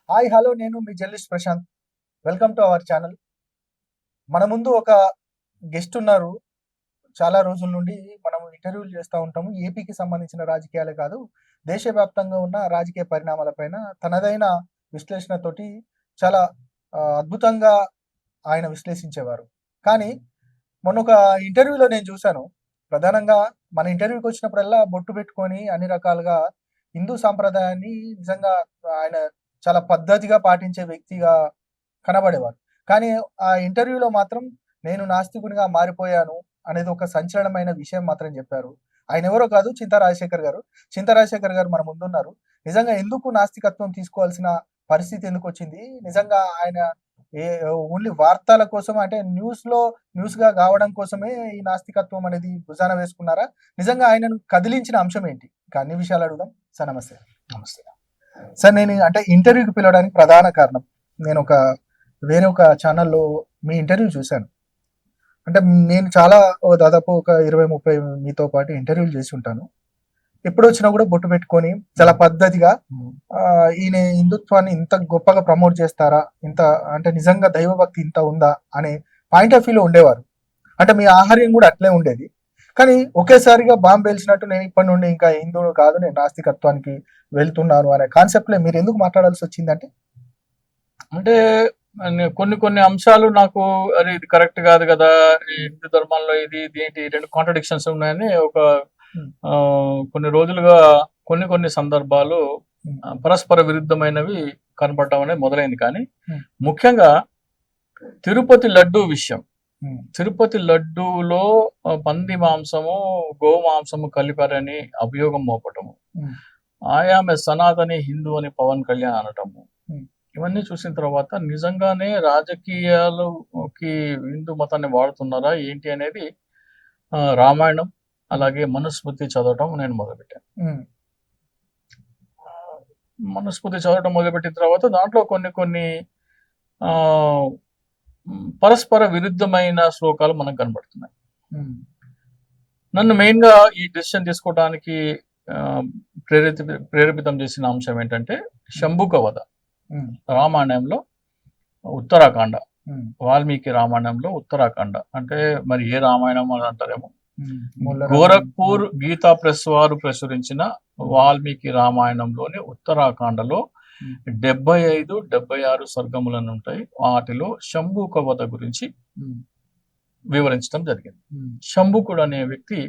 Hi hello నేను మీ journalist Prashanth. Welcome to our channel. మన ముందు ఒక గెస్ట్ ఉన్నారు. చాలా రోజుల నుండి మనం ఇంటర్వ్యూలు చేస్తూ ఉంటాము. ఏపీకి సంబంధించిన రాజకీయాలే కాదు, దేశవ్యాప్తంగా ఉన్న రాజకీయ పరిణామాలపైన తనదైన విశ్లేషణతోటి చాలా అద్భుతంగా ఆయన విశ్లేషించేవారు. కానీ మొన్న ఒక ఇంటర్వ్యూలో నేను చూశాను. ప్రధానంగా మన ఇంటర్వ్యూకి వచ్చినప్పుడల్లా బొట్టు పెట్టుకొని అన్ని రకాలుగా హిందూ సాంప్రదాయాన్ని నిజంగా ఆయన చాలా పద్ధతిగా పాటించే వ్యక్తిగా కనబడేవారు. కానీ ఆ ఇంటర్వ్యూలో మాత్రం నేను నాస్తికునిగా మారిపోయాను అనేది ఒక సంచలనమైన విషయం మాత్రం చెప్పారు. ఆయన ఎవరో కాదు, చింతా రాజశేఖర్ గారు. చింతా రాజశేఖర్ గారు మన ముందున్నారు. నిజంగా ఎందుకు నాస్తికత్వం తీసుకోవాల్సిన పరిస్థితి ఎందుకు వచ్చింది? నిజంగా ఆయన ఓన్లీ వార్తల కోసం, అంటే న్యూస్‌గా కావడం కోసమే ఈ నాస్తికత్వం అనేది భుజాన వేసుకున్నారా? నిజంగా ఆయనను కదిలించిన అంశం ఏంటి? ఇంకా అన్ని విషయాలు అడుగుదాం. సార్ నమస్తే. నమస్తే సార్, నేను అంటే ఇంటర్వ్యూకి పిలవడానికి ప్రధాన కారణం, నేను వేరే ఒక ఛానల్లో మీ ఇంటర్వ్యూ చూశాను. అంటే నేను చాలా దాదాపు ఒక 20-30 మీతో పాటు ఇంటర్వ్యూలు చేసి ఉంటాను. ఎప్పుడు వచ్చినా కూడా బొట్టు పెట్టుకొని చాలా పద్ధతిగా ఈయన హిందుత్వాన్ని ఇంత గొప్పగా ప్రమోట్ చేస్తారా, ఇంత అంటే నిజంగా దైవభక్తి ఇంత ఉందా అనే పాయింట్ ఆఫ్ వ్యూలో ఉండేవారు. అంటే మీ ఆహార్యం కూడా అట్లే ఉండేది. కానీ ఒకేసారిగా బాంబు పేల్చినట్టు నేను ఇప్పటి నుండి ఇంకా హిందువులు కాదు, నేను నాస్తికత్వానికి వెళ్తున్నాను అనే కాన్సెప్ట్లో మీరు ఎందుకు మాట్లాడాల్సి వచ్చిందంటే? అంటే కొన్ని కొన్ని అంశాలు నాకు అరే ఇది కరెక్ట్ కాదు కదా, ఈ హిందూ ధర్మాల్లో ఇది ఏంటి, రెండు కాంట్రడిక్షన్స్ ఉన్నాయని ఒక కొన్ని రోజులుగా కొన్ని సందర్భాలు పరస్పర విరుద్ధమైనవి కనపడటం అనేది మొదలైంది. కానీ ముఖ్యంగా తిరుపతి లడ్డూ విషయం, తిరుపతి లడ్డూలో పంది మాంసము గో మాంసము కలిపారని అభియోగం మోపటము, ఆమె సనాతని హిందూ అని పవన్ కళ్యాణ్ అనటము, ఇవన్నీ చూసిన తర్వాత నిజంగానే రాజకీయాలకి హిందూ మతాన్ని వాడుతున్నారా ఏంటి అనేది రామాయణం అలాగే మనుస్మృతి చదవటం నేను మొదలుపెట్టాను. మనుస్మృతి చదవటం మొదలుపెట్టిన తర్వాత దాంట్లో కొన్ని పరస్పర విరుద్ధమైన శ్లోకాలు మనకు కనబడుతున్నాయి. నన్ను మెయిన్గా ఈ డెసిషన్ తీసుకోవడానికి ప్రేరేపితం చేసిన అంశం ఏంటంటే శంభుక వధ. రామాయణంలో ఉత్తరాఖండ, వాల్మీకి రామాయణంలో ఉత్తరాఖండ అంటే మరి ఏ రామాయణం అని అంటారేమో. గోరఖ్పూర్ గీతా ప్రెస్ వారు ప్రచురించిన వాల్మీకి రామాయణంలోని ఉత్తరాఖండలో 75-76 సర్గములను ఉంటాయి. వాటిలో శంభుక వధ గురించి వివరించడం జరిగింది. శంభుకుడు అనే వ్యక్తి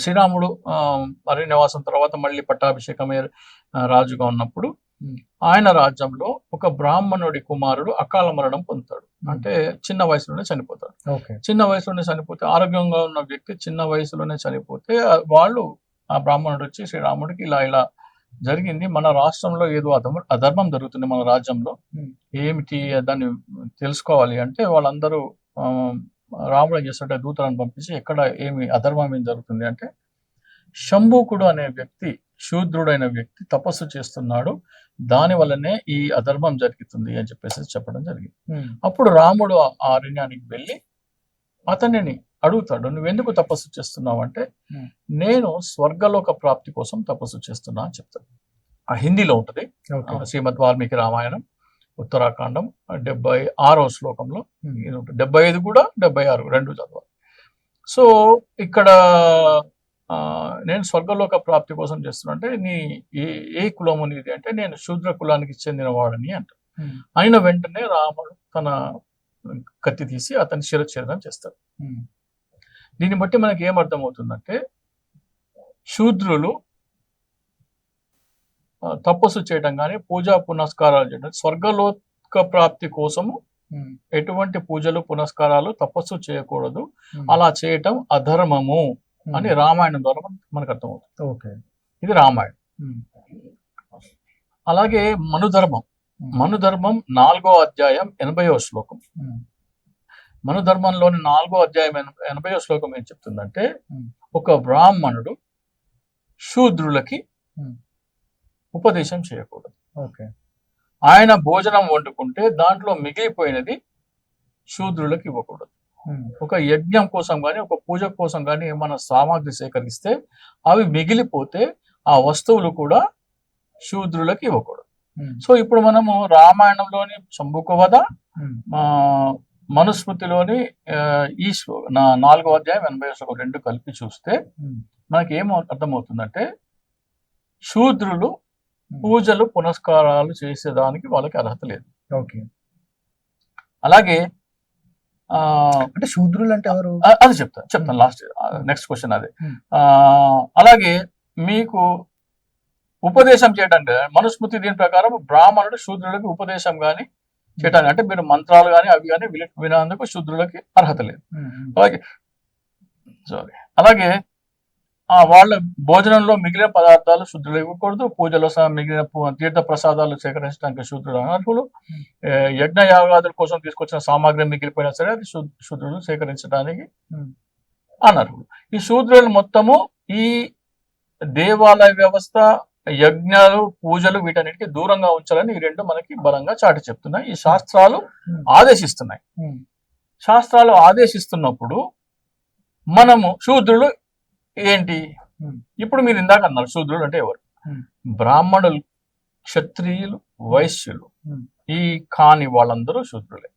శ్రీరాముడు అరణ్యవాసం తర్వాత మళ్ళీ పట్టాభిషేకమే రాజుగా ఉన్నప్పుడు ఆయన రాజ్యంలో ఒక బ్రాహ్మణుడి కుమారుడు అకాల మరణం పొందుతాడు. అంటే చిన్న వయసులోనే చనిపోతాడు. చిన్న వయసులోనే చనిపోతే, ఆరోగ్యంగా ఉన్న వ్యక్తి చిన్న వయసులోనే చనిపోతే వాళ్ళు ఆ బ్రాహ్మణుడు వచ్చి శ్రీరాముడికి ఇలా జరిగింది, మన రాష్ట్రంలో ఏదో అధర్మం జరుగుతుంది, మన రాజ్యంలో ఏమిటి దాన్ని తెలుసుకోవాలి అంటే వాళ్ళందరూ రాముడు ఏం చేస్తుంటే దూతలను పంపించి ఎక్కడ ఏమి అధర్మం ఏం జరుగుతుంది అంటే శంభుకుడు అనే వ్యక్తి, శూద్రుడైన వ్యక్తి తపస్సు చేస్తున్నాడు, దాని వల్లనే ఈ అధర్మం జరుగుతుంది అని చెప్పేసి చెప్పడం జరిగింది. అప్పుడు రాముడు ఆ అరణ్యానికి వెళ్ళి అతనిని అడుగుతాడు, నువ్వెందుకు తపస్సు చేస్తున్నావు అంటే నేను స్వర్గలోక ప్రాప్తి కోసం తపస్సు చేస్తున్నా అని చెప్తాడు. ఆ హిందీలో ఉంటుంది. శ్రీమద్ వాల్మీకి రామాయణం ఉత్తరాఖండం 76వ శ్లోకంలో 75 కూడా 76 రెండు చదవాలి. సో ఇక్కడ నేను స్వర్గలోక ప్రాప్తి కోసం చేస్తున్నా అంటే నీ ఏ కులము నీది అంటే నేను శూద్ర కులానికి చెందిన వాడని అంట. అయిన వెంటనే రాముడు తన కత్తి తీసి అతని శిరఛేదనం చేస్తాడు. దీన్ని బట్టి మనకి ఏమర్థమవుతుందంటే శూద్రులు తపస్సు చేయడం కానీ పూజా పునస్కారాలు చేయడం, స్వర్గలోక ప్రాప్తి కోసము ఎటువంటి పూజలు పునస్కారాలు తపస్సు చేయకూడదు, అలా చేయటం అధర్మము అని రామాయణం ద్వారా మనకు అర్థమవుతుంది. ఇది రామాయణం. అలాగే మనుధర్మం 4వ అధ్యాయం 80వ శ్లోకం. మనుధర్మంలోని 4వ అధ్యాయం 80వ శ్లోకం ఏం చెప్తుందంటే ఒక బ్రాహ్మణుడు శూద్రులకి ఉపదేశం చేయకూడదు. ఆయన భోజనం వండుకుంటే దాంట్లో మిగిలిపోయినది శూద్రులకు ఇవ్వకూడదు. ఒక యజ్ఞం కోసం కానీ ఒక పూజ కోసం కానీ ఏమైనా సామాగ్రి సేకరిస్తే అవి మిగిలిపోతే ఆ వస్తువులు కూడా శూద్రులకు ఇవ్వకూడదు. సో ఇప్పుడు మనము రామాయణంలోని శంభుక వధ, మనుస్మృతిలోని ఈ 4వ అధ్యాయం 80వ శ్లోకం రెండు కలిపి చూస్తే మనకి ఏం అర్థమవుతుందంటే శూద్రులు పూజలు పునస్కారాలు చేసేదానికి వాళ్ళకి అర్హత లేదు. ఓకే, అలాగే అంటే శూద్రులు అంటే ఎవరు అది చెప్తాను లాస్ట్ నెక్స్ట్ క్వశ్చన్ అదే. అలాగే మీకు ఉపదేశం చేయడానికి మనుస్మృతి దీని ప్రకారం బ్రాహ్మణుడు శూద్రులకి ఉపదేశం గాని చేయడానికి, అంటే మీరు మంత్రాలు కానీ అవి కానీ వినేందుకు శూద్రులకి అర్హత లేదు. అలాగే అలాగే వాళ్ళ భోజనంలో మిగిలిన పదార్థాలు శూద్రులు ఇవ్వకూడదు. పూజలో మిగిలిన తీర్థ ప్రసాదాలు సేకరించడానికి శూద్రులు అనర్హులు. యజ్ఞ యాగాదుల కోసం తీసుకొచ్చిన సామాగ్రి మిగిలిపోయినా సరే అది శూద్రులు సేకరించడానికి అనర్హులు. ఈ శూద్రులు మొత్తము ఈ దేవాలయ వ్యవస్థ, యజ్ఞాలు, పూజలు వీటన్నిటికీ దూరంగా ఉంచాలని ఈ రెండు మనకి బలంగా చాటి చెప్తున్నాయి. ఈ శాస్త్రాలు ఆదేశిస్తున్నాయి. శాస్త్రాలు ఆదేశిస్తున్నప్పుడు మనము శూద్రులు ఏంటి? ఇప్పుడు మీరు ఇందాక అన్నారు శూద్రులు అంటే ఎవరు? బ్రాహ్మణులు, క్షత్రియులు, వైశ్యులు ఈ కాని వాళ్ళందరూ శూద్రులే.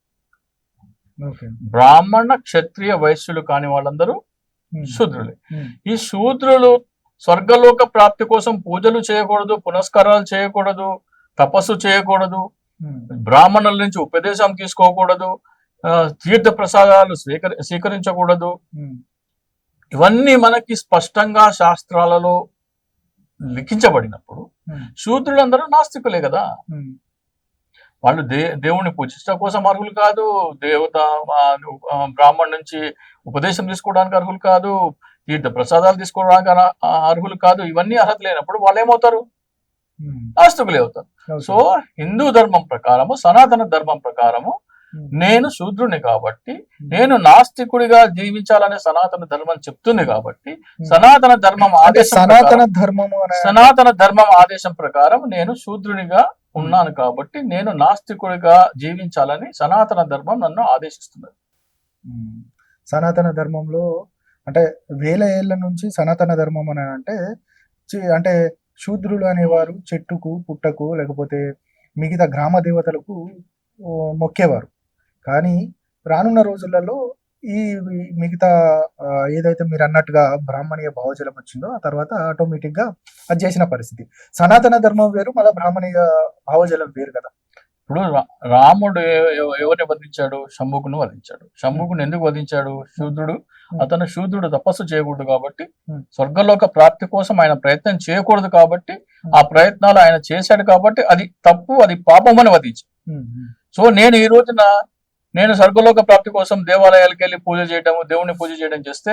బ్రాహ్మణ, క్షత్రియ, వైశ్యులు కాని వాళ్ళందరూ శూద్రులే. ఈ శూద్రులు స్వర్గలోక ప్రాప్తి కోసం పూజలు చేయకూడదు, పునస్కారాలు చేయకూడదు, తపస్సు చేయకూడదు, బ్రాహ్మణుల నుంచి ఉపదేశం తీసుకోకూడదు, తీర్థ ప్రసాదాలు స్వీకరించకూడదు. ఇవన్నీ మనకి స్పష్టంగా శాస్త్రాలలో లిఖించబడినప్పుడు శూద్రులందరూ నాస్తికులే కదా. వాళ్ళు దేవుణ్ణి పూజించడం కోసం అర్హులు కాదు, బ్రాహ్మణ్ నుంచి ఉపదేశం తీసుకోవడానికి అర్హులు కాదు, తీర్థ ప్రసాదాలు తీసుకోవడానికి అర్హులు కాదు. ఇవన్నీ అర్హత లేనప్పుడు వాళ్ళు ఏమవుతారు? నాస్తికులే అవుతారు. సో హిందూ ధర్మం ప్రకారము, సనాతన ధర్మం ప్రకారము నేను శూద్రుని కాబట్టి, నేను నాస్తికుడిగా జీవించాలనే సనాతన ధర్మం చెప్తుంది కాబట్టి, సనాతన ధర్మం ఆదేశం ప్రకారం నేను శూద్రునిగా ఉన్నాను కాబట్టి నేను నాస్తికుడిగా జీవించాలని సనాతన ధర్మం నన్ను ఆదేశిస్తున్నది. సనాతన ధర్మంలో అంటే వేల ఏళ్ల నుంచి సనాతన ధర్మం అని అంటే శూద్రులు అనేవారు చెట్టుకు, పుట్టకు, లేకపోతే మిగతా గ్రామ దేవతలకు మొక్కేవారు. కానీ రానున్న రోజులలో ఈ మిగతా ఏదైతే మీరు అన్నట్టుగా బ్రాహ్మణీయ భావజలం వచ్చిందో ఆ తర్వాత ఆటోమేటిక్ గా అది చేసిన పరిస్థితి. సనాతన ధర్మం వేరు, మళ్ళీ బ్రాహ్మణీయ భావజలం వేరు కదా. ఇప్పుడు రాముడు ఎవరిని వధించాడు? శంభుకును వధించాడు. శంభుకుని ఎందుకు వధించాడు? శూద్రుడు. అతను శూద్రుడు తపస్సు చేయకూడదు కాబట్టి, స్వర్గలోక ప్రాప్తి కోసం ఆయన ప్రయత్నం చేయకూడదు కాబట్టి, ఆ ప్రయత్నాలు ఆయన చేశాడు కాబట్టి అది తప్పు, అది పాపం అని వధించాడు. సో నేను ఈ రోజున నేను స్వర్గలోక ప్రాప్తి కోసం దేవాలయాలకు వెళ్ళి పూజ చేయడం, దేవుని పూజ చేయడం చేస్తే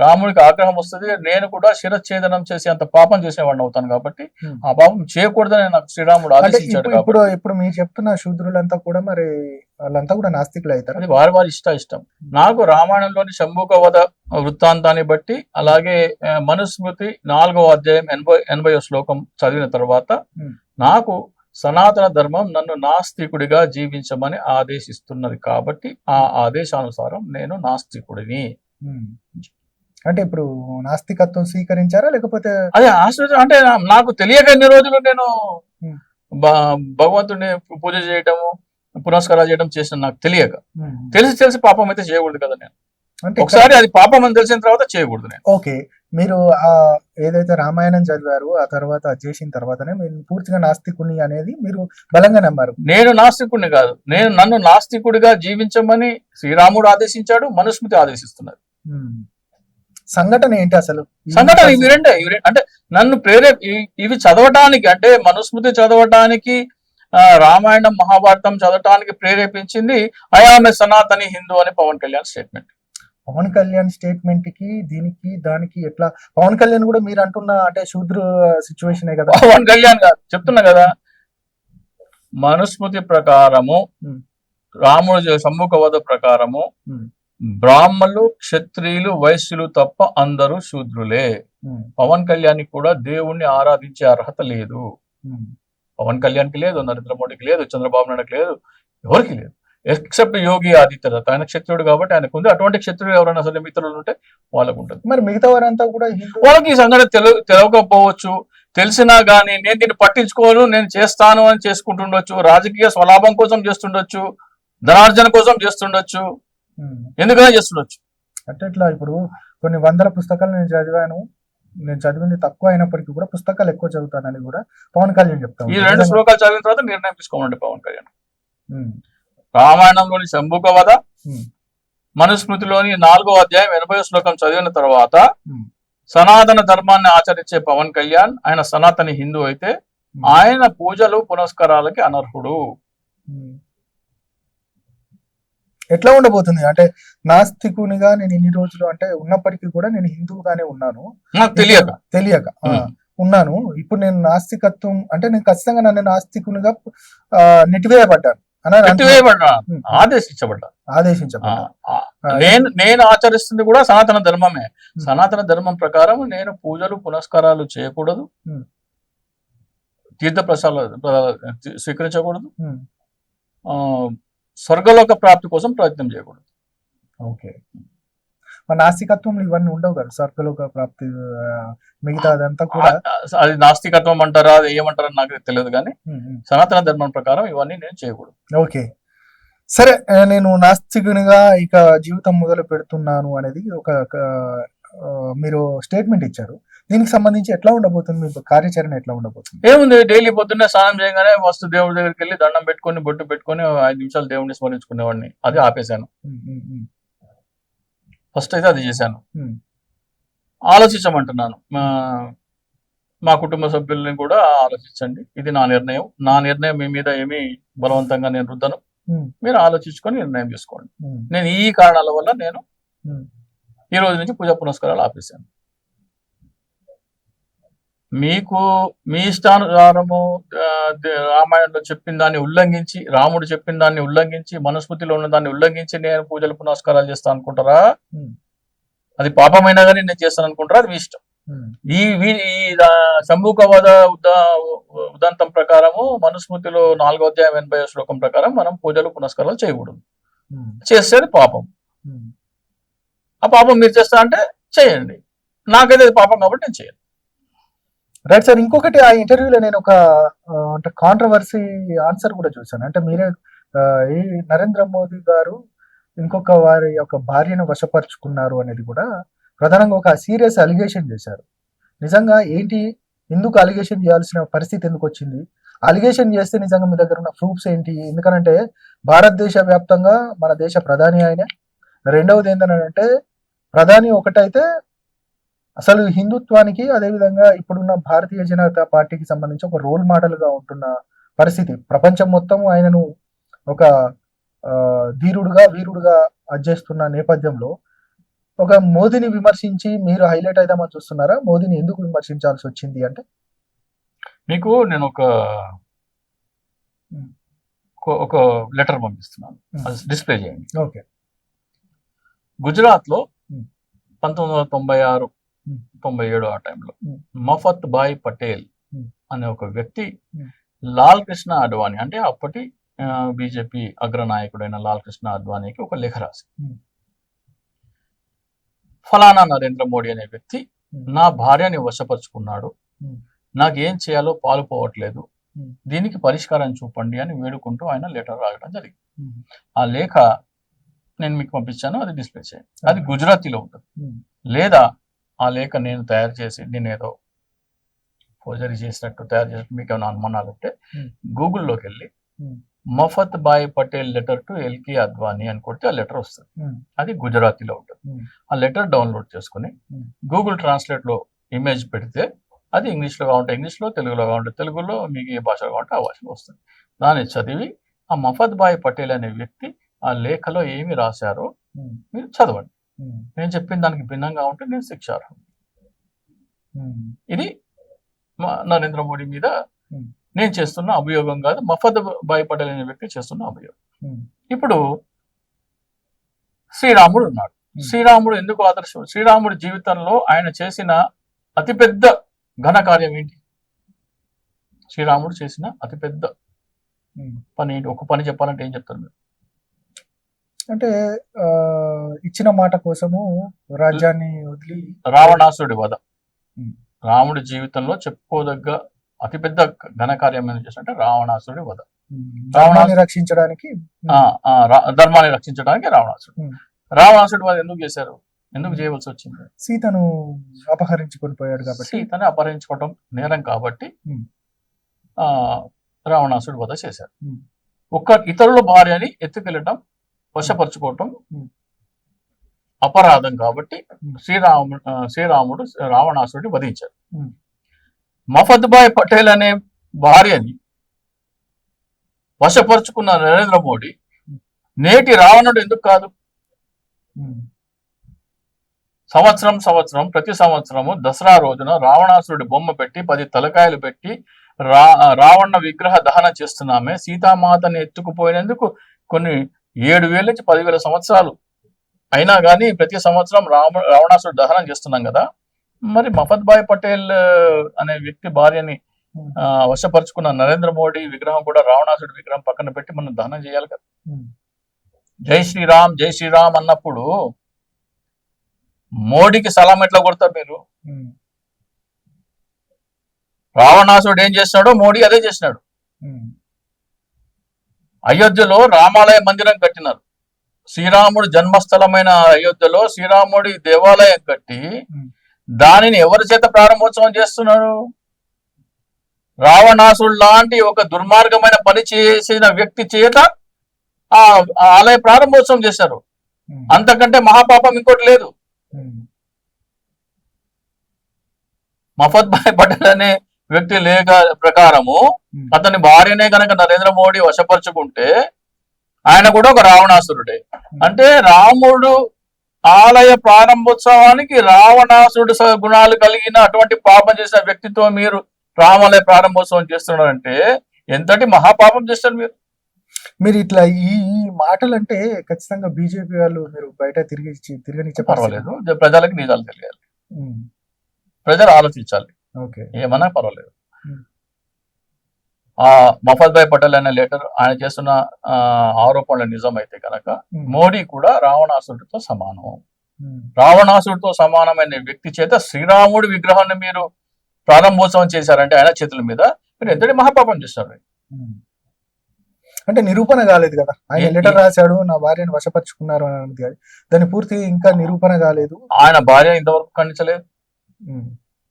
రాముడికి ఆగ్రహం వస్తుంది. నేను కూడా శిరఛేదనం చేసి అంత పాపం చేసేవాడిని అవుతాను కాబట్టి ఆ పాపం చేయకూడదని నాకు శ్రీరాముడు ఆదేశించాడు. ఇప్పుడు మీరు చెప్తున్న శూద్రులంతా కూడా మరి వాళ్ళంతా కూడా నాస్తికులు అవుతారు. అది వారి ఇష్టం. నాకు రామాయణంలోని శంభుక వధ వృత్తాంతాన్ని బట్టి, అలాగే మనుస్మృతి 4వ అధ్యాయం 80వ శ్లోకం చదివిన తర్వాత నాకు సనాతన ధర్మం నన్ను నాస్తికుడిగా జీవించమని ఆదేశిస్తున్నది కాబట్టి ఆ ఆదేశానుసారం నేను నాస్తికుడిని. అంటే ఇప్పుడు నాస్తికత్వం స్వీకరించారా లేకపోతే అదే అంటే నాకు తెలియక ఎన్ని రోజులు నేను భగవంతుడిని పూజ చేయటము, పునస్కారాలు చేయడం చేసిన నాకు తెలియక, తెలిసి పాపం అయితే చేయకూడదు కదా. నేను ఒకసారి అది పాపం అని తెలిసిన తర్వాత చేయకూడదు నేను. ఓకే, మీరు ఏదైతే రామాయణం చదివారు ఆ తర్వాత చేసిన తర్వాతనే మీరు పూర్తిగా నాస్తికుని అనేది మీరు బలంగా నమ్మారు. నేను నాస్తికుడిని కాదు, నన్ను నాస్తికుడిగా జీవించమని శ్రీరాముడు ఆదేశించాడు, మనుస్మృతి ఆదేశిస్తున్నది. సంఘటన ఏంటి అసలు? సంఘటన ఇవి రెండే. అంటే నన్ను ఇవి చదవటానికి, అంటే మనుస్మృతి చదవటానికి, రామాయణం, మహాభారతం చదవటానికి ప్రేరేపించింది అయామె సనాతని హిందూ అని పవన్ కళ్యాణ్ స్టేట్మెంట్. పవన్ కళ్యాణ్ స్టేట్మెంట్ కి దీనికి దానికి ఎట్లా? పవన్ కళ్యాణ్ కూడా మీరు అంటున్న అంటే శూద్ర సిచ్యువేషన్ కదా. పవన్ కళ్యాణ్ చెప్తున్నా కదా, మనుస్మృతి ప్రకారము, రాముడు శంభుక వధ ప్రకారము బ్రాహ్మణులు, క్షత్రియులు, వైశ్యులు తప్ప అందరూ శూద్రులే. పవన్ కళ్యాణ్ కూడా దేవుణ్ణి ఆరాధించే అర్హత లేదు. పవన్ కళ్యాణ్కి లేదు, నరేంద్ర మోడీకి లేదు, చంద్రబాబు నాయుడుకి లేదు, ఎవరికి లేదు, ఎక్సెప్ట్ యోగి ఆదిత్యనాథ్. ఆయన క్షత్రుడు కాబట్టి ఆయనకు ఉంది. అటువంటి క్షత్రుడు ఎవరైనా అసలు మిత్రులు ఉంటే వాళ్ళకు ఉంటుంది. మరి మిగతా వారంతా కూడా వాళ్ళకి ఈ సంఘటన తెలియకపోవచ్చు, తెలిసినా గానీ నేను దీన్ని పట్టించుకోను, నేను చేస్తాను అని చేసుకుంటుండొచ్చు, రాజకీయ స్వలాభం కోసం చేస్తుండొచ్చు, ధనార్జన కోసం చేస్తుండొచ్చు, ఎందుకైనా చేస్తుండొచ్చు. అంటే ఇట్లా ఇప్పుడు కొన్ని వందల పుస్తకాలు నేను చదివాను, నేను చదివింది తక్కువ అయినప్పటికీ కూడా పుస్తకాలు ఎక్కువ చదువుతానని కూడా పవన్ కళ్యాణ్ చెప్తా ఈ ఉంటారు. 2 శ్లోకాలు చదివిన తర్వాత నిర్ణయం తీసుకోమండి పవన్ కళ్యాణ్. ఉమ్, రామాయణంలోని శంభుక వధ, ఉమ్, మనుస్మృతిలోని 4వ అధ్యాయం 80వ శ్లోకం చదివిన తర్వాత ఉమ్, సనాతన ధర్మాన్ని ఆచరించే పవన్ కళ్యాణ్, ఆయన సనాతని హిందూ అయితే ఆయన పూజలు పునస్కారాలకి అనర్హుడు. ఉమ్. ఎట్లా ఉండబోతుంది అంటే నాస్తికునిగా నేను ఇన్ని రోజులు అంటే ఉన్నప్పటికీ కూడా నేను హిందువుగానే ఉన్నాను, నాకు తెలియక ఉన్నాను. ఇప్పుడు నేను నాస్తికత్వం అంటే నేను ఖచ్చితంగా నన్ను నాస్తికునిగా నెట్టివేయబడ్డాను ఆదేశించబడ్డా. నేను ఆచరిస్తుంది కూడా సనాతన ధర్మమే. సనాతన ధర్మం ప్రకారం నేను పూజలు పునస్కారాలు చేయకూడదు, తీర్థ ప్రసాదాలు స్వీకరించకూడదు, స్వర్గలోక ప్రాప్తి కోసం ప్రయత్నం చేయకూడదు. ఓకే, మన నాస్తికత్వంలో ఇవన్నీ ఉండవు కదా, స్వర్గలోక ప్రాప్తి మిగతా అదంతా కూడా. అది నాస్తికత్వం అంటారా, అది ఏమంటారా నాకు తెలియదు, కానీ సనాతన ధర్మం ప్రకారం ఇవన్నీ నేను చేయకూడదు. ఓకే, సరే, నేను నాస్తికునిగా ఇక జీవితం మొదలు పెడుతున్నాను అనేది ఒక మీరు స్టేట్మెంట్ ఇచ్చారు. దీనికి సంబంధించి ఎట్లా ఉండబోతుంది, మీ కార్యాచరణ ఎట్లా ఉండబోతుంది? ఏముంది, డైలీ పొద్దున్నే స్నానం చేయగానే ఫస్ట్ దేవుడి దగ్గరికి వెళ్ళి దండం పెట్టుకొని బొట్టు పెట్టుకొని 5 నిమిషాలు దేవుడిని స్మరించుకునేవాడిని. అది ఆపేశాను. ఫస్ట్ అయితే అది చేశాను. ఆలోచించమంటున్నాను, మా కుటుంబ సభ్యుల్ని కూడా ఆలోచించండి. ఇది నా నిర్ణయం. నా నిర్ణయం మీ మీద ఏమీ బలవంతంగా నేను రుద్దను. మీరు ఆలోచించుకొని నిర్ణయం తీసుకోండి. నేను ఈ కారణాల వల్ల నేను ఈ రోజు నుంచి పూజా పునస్కారాలు ఆపేశాను. మీకు మీ ఇష్టానుసారము రామాయణంలో చెప్పిన దాన్ని ఉల్లంఘించి, రాముడు చెప్పిన దాన్ని ఉల్లంఘించి, మనుస్మృతిలో ఉన్న దాన్ని ఉల్లంఘించి నేను పూజలు పునస్కారాలు చేస్తాను అనుకుంటారా? అది పాపమైనా కానీ నేను చేస్తాను అనుకుంటారా? అది మీ ఇష్టం. ఈ శంభుక వధ ఉదంతం ప్రకారము మనుస్మృతిలో 4వ అధ్యాయం 80వ శ్లోకం ప్రకారం మనం పూజలు పునస్కారాలు చేయకూడదు. చేస్తే అది పాపం. ఆ పాపం మీరు చేస్తా అంటే చేయండి, నాకైతే అది పాపం కాబట్టి నేను చేయను. రైట్ సార్, ఇంకొకటి ఆ ఇంటర్వ్యూలో నేను ఒక అంటే కాంట్రవర్సీ ఆన్సర్ కూడా చూసాను. అంటే మీరే ఈ నరేంద్ర మోదీ గారు ఇంకొక వారి యొక్క భార్యను వశపరుచుకున్నారు అనేది కూడా ప్రధానంగా ఒక సీరియస్ అలిగేషన్ చేశారు. నిజంగా ఏంటి, ఎందుకు అలిగేషన్ చేయాల్సిన పరిస్థితి ఎందుకు వచ్చింది? అలిగేషన్ చేస్తే నిజంగా మీ దగ్గర ఉన్న ప్రూఫ్స్ ఏంటి? ఎందుకంటే భారతదేశ వ్యాప్తంగా మన దేశ ప్రధాని ఆయన. రెండవది ఏంటంటే ప్రధాని ఒకటైతే అసలు హిందుత్వానికి, అదేవిధంగా ఇప్పుడున్న భారతీయ జనతా పార్టీకి సంబంధించి ఒక రోల్ మోడల్ గా ఉంటున్న పరిస్థితి. ప్రపంచం మొత్తం ఆయనను ఒక ధీరుడుగా, వీరుడుగా అధ్యస్తున్న నేపథ్యంలో ఒక మోదీని విమర్శించి మీరు హైలైట్ అయిదామని చూస్తున్నారా? మోదీని ఎందుకు విమర్శించాల్సి వచ్చింది అంటే? మీకు నేను ఒక లెటర్ పంపిస్తున్నాను, డిస్ప్లే చేయండి. ఓకే. గుజరాత్ లో 1996, 97 ఆ టైంలో మఫత్ భాయ్ పటేల్ అనే ఒక వ్యక్తి లాల్ కృష్ణ అడ్వాణి, అంటే అప్పటి బీజేపీ అగ్రనాయకుడైన లాల్ కృష్ణ అడ్వాణికి ఒక లేఖ రాసి, ఫలానా నరేంద్ర మోడీ అనే వ్యక్తి నా భార్యని వశపరుచుకున్నాడు, నాకేం చేయాలో పాలుపోవట్లేదు, దీనికి పరిష్కారం చూపండి అని వేడుకుంటూ ఆయన లెటర్ రాయడం జరిగింది. ఆ లేఖ నేను మీకు పంపించాను, అది డిస్ప్లే చేయండి. అది గుజరాతీలో ఉంటుంది. లేదా ఆ లేఖ నేను తయారు చేసి నేను ఏదో ఫోర్జరీ చేసినట్టు తయారు చేసినట్టు మీకు ఏమైనా అనుమానాలు ఉంటే గూగుల్లోకి వెళ్ళి Mafat Bhai Patel letter to LK Advani అని కొడితే ఆ లెటర్ వస్తుంది. అది గుజరాతీలో ఉంటుంది. ఆ లెటర్ డౌన్లోడ్ చేసుకుని గూగుల్ ట్రాన్స్లేట్ లో ఇమేజ్ పెడితే అది ఇంగ్లీష్లో కావాలంటే ఇంగ్లీష్లో, తెలుగులో కావాలంటే తెలుగులో, మీకు ఏ భాషలో కావాలంటే ఆ భాషలో వస్తుంది. దాన్ని చదివి ఆ మఫత్ భాయ్ పటేల్ అనే వ్యక్తి ఆ లేఖలో ఏమి రాశారో మీరు చదవండి. నేను చెప్పిన దానికి భిన్నంగా ఉంటే నేను శిక్షార్హం. ఇది నరేంద్ర మోడీ మీద నేను చేస్తున్న అభియోగం కాదు, మఫత్ భాయ్ పటేల్ అనే వ్యక్తి చేస్తున్న అభియోగం. ఇప్పుడు శ్రీరాముడు ఉన్నాడు. శ్రీరాముడు ఎందుకు ఆదర్శం? శ్రీరాముడి జీవితంలో ఆయన చేసిన అతిపెద్ద ఘన కార్యం ఏంటి? శ్రీరాముడు చేసిన అతిపెద్ద పని ఏంటి? ఒక పని చెప్పాలంటే ఏం చెప్తారు మీరు? అంటే ఇచ్చిన మాట కోసము రాజ్యాన్ని వదిలి రావణాసుడి వధ. రాముడి జీవితంలో చెప్పుకోదగ్గ అతిపెద్ద ఘనకార్యం ఏం చేశారంటే రావణాసురుడి వధ. ధర్మాన్ని రక్షించడానికి ధర్మాన్ని రక్షించడానికి రావణాసురుడు. ఉమ్. రావణాసురుడు వాళ్ళు ఎందుకు చేశారు, ఎందుకు చేయవలసి వచ్చింది? సీతను అపహరించుకొని పోయాడు కాబట్టి. సీతని అపహరించుకోవడం నేరం కాబట్టి ఉమ్. రావణాసురుడు వధ చేశారు. ఉమ్. ఒక ఇతరుల భార్యని ఎత్తుకెళ్ళటం, వశపరుచుకోవటం ఉమ్. అపరాధం కాబట్టి శ్రీరాముడు రావణాసురుడిని వధించారు. ఉమ్. మఫద్భాయ్ పటేల్ అనే భార్యని వశపరుచుకున్న నరేంద్ర మోడీ నేటి రావణుడు ఎందుకు కాదు? ఉమ్. ప్రతి సంవత్సరము దసరా రోజున రావణాసురుడి బొమ్మ పెట్టి 10 తలకాయలు పెట్టి రావణ విగ్రహ దహన చేస్తున్నామే. సీతామాతని ఎత్తుకుపోయినందుకు కొన్ని 7,000 నుంచి 10,000 సంవత్సరాలు అయినా కానీ ప్రతి సంవత్సరం రావణాసురుడు దహనం చేస్తున్నాం కదా. మరి మఫద్భాయ్ పటేల్ అనే వ్యక్తి భార్యని వశపరుచుకున్న నరేంద్ర మోడీ విగ్రహం కూడా రావణాసురుడి విగ్రహం పక్కన పెట్టి మనం దహనం చేయాలి కదా. జై శ్రీరామ్ జై శ్రీరామ్ అన్నప్పుడు మోడీకి సలాం ఎట్లా కొడతారు మీరు? రావణాసురుడు ఏం చేస్తున్నాడో మోడీ అదే చేసినాడు. అయోధ్యలో రామాలయ మందిరం కట్టినారు. శ్రీరాముడు జన్మస్థలమైన అయోధ్యలో శ్రీరాముడి దేవాలయం కట్టి దానిని ఎవరి చేత ప్రారంభోత్సవం చేస్తున్నారు? రావణాసురుడు లాంటి ఒక దుర్మార్గమైన పని చేసిన వ్యక్తి చేత ఆ ఆలయ ప్రారంభోత్సవం చేశారు. అంతకంటే మహాపాపం ఇంకోటి లేదు. మఫద్భాయ్ పటేల్ అనే వ్యక్తి లేఖ ప్రకారము అతని భార్యనే కనుక నరేంద్ర మోడీ వశపరుచుకుంటే ఆయన కూడా ఒక రావణాసురుడే. అంటే రాముడు ఆలయ ప్రారంభోత్సవానికి రావణాసురుడు గుణాలు కలిగిన అటువంటి పాపం చేసిన వ్యక్తితో మీరు రామాలయ ప్రారంభోత్సవం చేస్తున్నారంటే ఎంతటి మహాపాపం చేస్తారు మీరు. మీరు ఇట్లా ఈ మాటలు అంటే ఖచ్చితంగా బీజేపీ వాళ్ళు మీరు బయట తిరగనిచ్చే పర్వాలేదు, ప్రజలకు నిజాలు తెలియాలి, ప్రజలు ఆలోచించాలి, ఏమన్నా పర్వాలేదు. మఫద్భాయ్ పటేల్ అనే లెటర్ ఆయన చేస్తున్న ఆరోపణలు నిజమైతే కనుక మోడీ కూడా రావణాసురుడితో సమానం. రావణాసురుడితో సమానమైన వ్యక్తి చేత శ్రీరాముడి విగ్రహాన్ని మీరు ప్రారంభోత్సవం చేశారంటే ఆయన చేతుల మీద మీరు ఎంతటి మహాపాపం చేస్తారు. అంటే నిరూపణ కాలేదు కదా. ఆయన లెటర్ రాశాడు, నా భార్యను వశపరుచుకున్నారు అని అన్నది కాదు, దాని పూర్తి ఇంకా నిరూపణ కాలేదు. ఆయన భార్య ఇంతవరకు ఖండించలేదు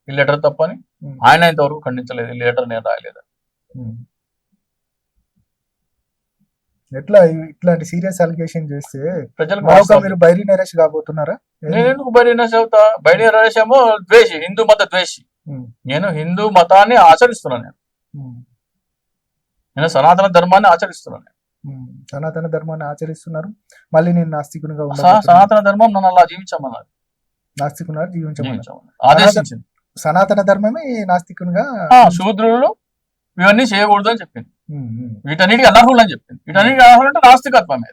ఈ లెటర్ తప్పని. ఆయన ఇంతవరకు ఖండించలేదు ఈ లెటర్ నేను రాయలేదు. ఎట్లా ఇట్లాంటి సీరియస్ అలిగేషన్ చేస్తే ప్రజలకు మీరు బైరీ నరేష్ కాబోతున్నారా? నేను ఎందుకు బైరీ నరేష్ అవుతా? బైరీ నరేష్ ఏమో ద్వేషి, హిందూ మత ద్వేషి. నేను హిందూ మతాన్ని ఆచరిస్తున్నాను. నేను సనాతన ధర్మాన్ని ఆచరిస్తున్నాను. సనాతన ధర్మాన్ని ఆచరిస్తున్నారు. మళ్ళీ నేను నాస్తికునిగా సనాతన ధర్మం నన్ను అలా జీవించమన్నది. నాస్తికున్నారు జీవించమని ఆదేశించింది. సనాతన ధర్మమే నాస్తికునిగా శూద్రులు ఇవన్నీ చేయకూడదు అని చెప్పింది. వీటన్నిటికీ అనర్హులు అని చెప్పింది. వీటన్నిటికీ అనర్హులు అంటే నాస్తికత్వమే.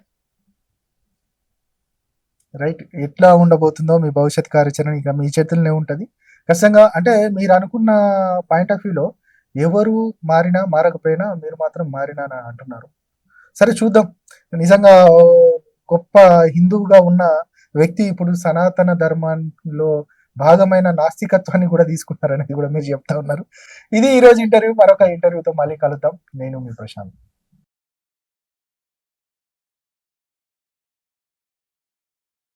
రైట్. ఎట్లా ఉండబోతుందో మీ భవిష్యత్ కార్యాచరణ ఇక మీ చేతుల్లోనే ఉంటది ఖచ్చితంగా. అంటే మీరు అనుకున్న పాయింట్ ఆఫ్ వ్యూలో ఎవరు మారినా మారకపోయినా మీరు మాత్రం మారినా అని అంటున్నారు. సరే చూద్దాం. నిజంగా గొప్ప హిందువుగా ఉన్న వ్యక్తి ఇప్పుడు సనాతన ధర్మంలో భాగమైన నాస్తికత్వాన్ని కూడా తీసుకుంటారనేది కూడా మీరు చెప్తా ఉన్నారు. ఇది ఈ రోజు ఇంటర్వ్యూ. మరొక ఇంటర్వ్యూతో మళ్ళీ కలుద్దాం. నేను మీ ప్రశాంత్.